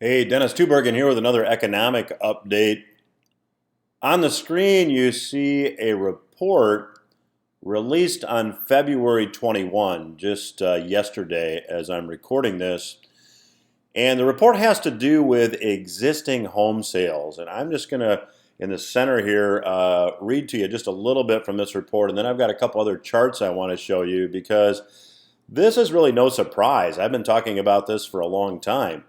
Hey, Dennis Tubbergen here with another economic update. On the screen, you see a report released on February 21, just yesterday as I'm recording this. And the report has to do with existing home sales. And I'm just going to, in the center here, read to you just a little bit from this report. And then I've got a couple other charts I want to show you because this is really no surprise. I've been talking about this for a long time.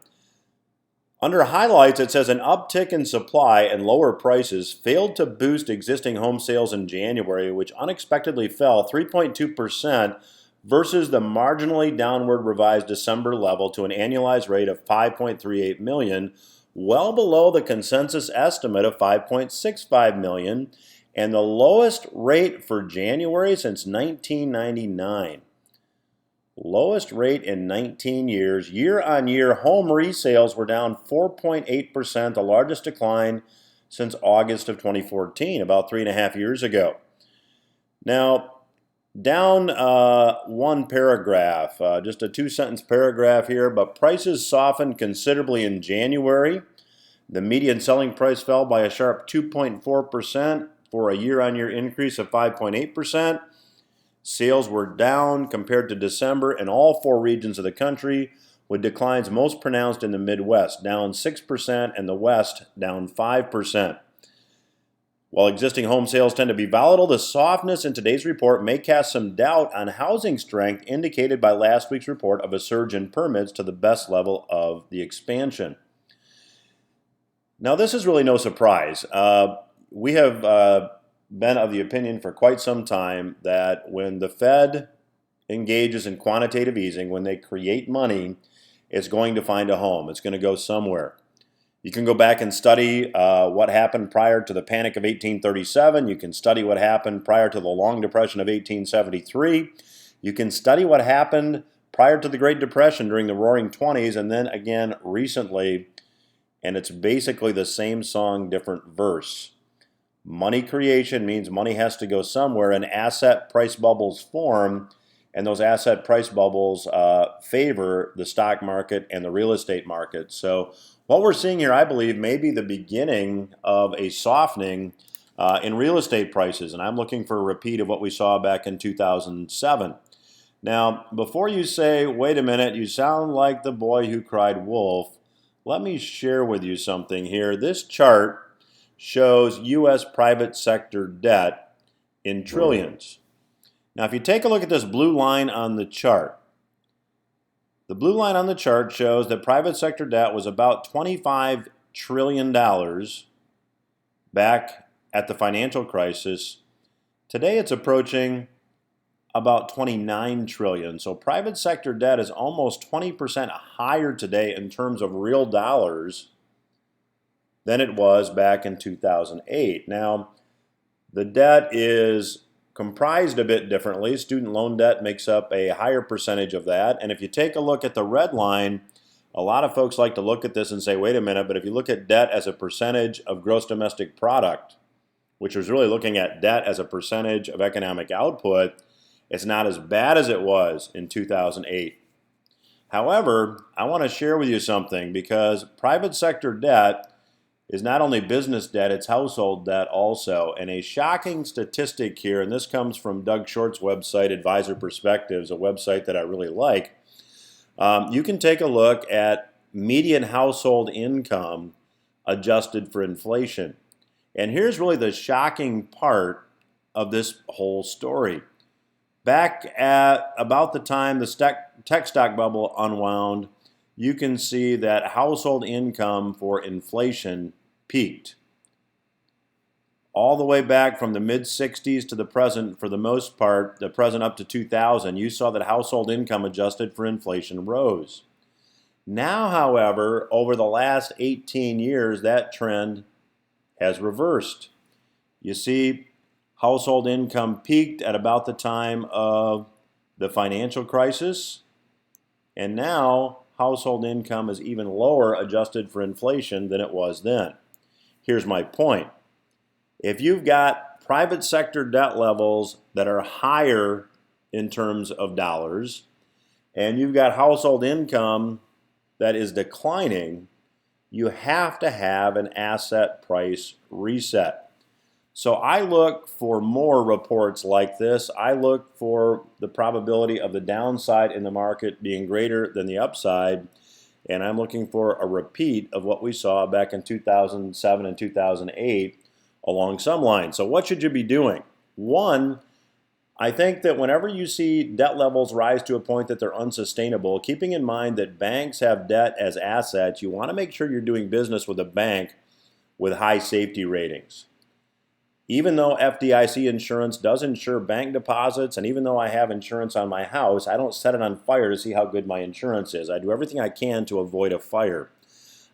Under highlights, it says an uptick in supply and lower prices failed to boost existing home sales in January, which unexpectedly fell 3.2% versus the marginally downward revised December level to an annualized rate of 5.38 million, well below the consensus estimate of 5.65 million, and the lowest rate for January since 1999. Lowest rate in 19 years. Year-on-year home resales were down 4.8%, the largest decline since August of 2014, about 3.5 years ago. Now, down one paragraph, just a two-sentence paragraph here, but prices softened considerably in January. The median selling price fell by a sharp 2.4% for a year-on-year increase of 5.8%. Sales were down compared to December in all four regions of the country, with declines most pronounced in the Midwest, down 6%, and the West, down 5%. While existing home sales tend to be volatile, the softness in today's report may cast some doubt on housing strength indicated by last week's report of a surge in permits to the best level of the expansion. Now, this is really no surprise. We have been of the opinion for quite some time that when the Fed engages in quantitative easing, when they create money, it's going to find a home. It's going to go somewhere. You can go back and study what happened prior to the Panic of 1837. You can study what happened prior to the Long Depression of 1873. You can study what happened prior to the Great Depression during the Roaring '20s, and then again recently, and it's basically the same song, different verse. Money creation means money has to go somewhere, and asset price bubbles form, and those asset price bubbles favor the stock market and the real estate market. So what we're seeing here, I believe, may be the beginning of a softening in real estate prices, and I'm looking for a repeat of what we saw back in 2007. Now, before you say, wait a minute, you sound like the boy who cried wolf, let me share with you something here. This chart shows U.S. private sector debt in trillions. Now, if you take a look at this blue line on the chart, the blue line on the chart shows that private sector debt was about $25 trillion back at the financial crisis. Today, it's approaching about 29 trillion. So private sector debt is almost 20% higher today in terms of real dollars than it was back in 2008. Now, the debt is comprised a bit differently. Student loan debt makes up a higher percentage of that. And if you take a look at the red line, a lot of folks like to look at this and say, wait a minute, but if you look at debt as a percentage of gross domestic product, which is really looking at debt as a percentage of economic output, it's not as bad as it was in 2008. However, I want to share with you something because private sector debt is not only business debt, it's household debt also. And a shocking statistic here, and this comes from Doug Short's website, Advisor Perspectives, a website that I really like. You can take a look at median household income adjusted for inflation. And here's really the shocking part of this whole story. Back at about the time the tech stock bubble unwound, you can see that household income for inflation peaked. All the way back from the mid-60s to the present, for the most part, the present up to 2000, you saw that household income adjusted for inflation rose. Now, however, over the last 18 years, that trend has reversed. You see, household income peaked at about the time of the financial crisis, and now household income is even lower adjusted for inflation than it was then. Here's my point. If you've got private sector debt levels that are higher in terms of dollars, and you've got household income that is declining, you have to have an asset price reset. So I look for more reports like this. I look for the probability of the downside in the market being greater than the upside, and I'm looking for a repeat of what we saw back in 2007 and 2008 along some lines. So what should you be doing? One, I think that whenever you see debt levels rise to a point that they're unsustainable, keeping in mind that banks have debt as assets, you want to make sure you're doing business with a bank with high safety ratings. Even though FDIC insurance does insure bank deposits, and even though I have insurance on my house, I don't set it on fire to see how good my insurance is. I do everything I can to avoid a fire.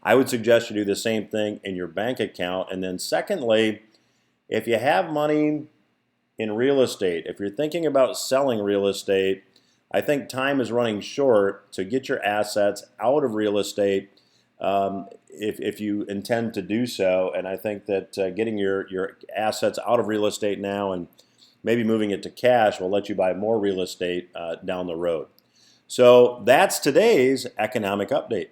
I would suggest you do the same thing in your bank account. And then secondly, if you have money in real estate, if you're thinking about selling real estate, I think time is running short to get your assets out of real estate if you intend to do so. And I think that getting your assets out of real estate now and maybe moving it to cash will let you buy more real estate down the road. So that's today's economic update.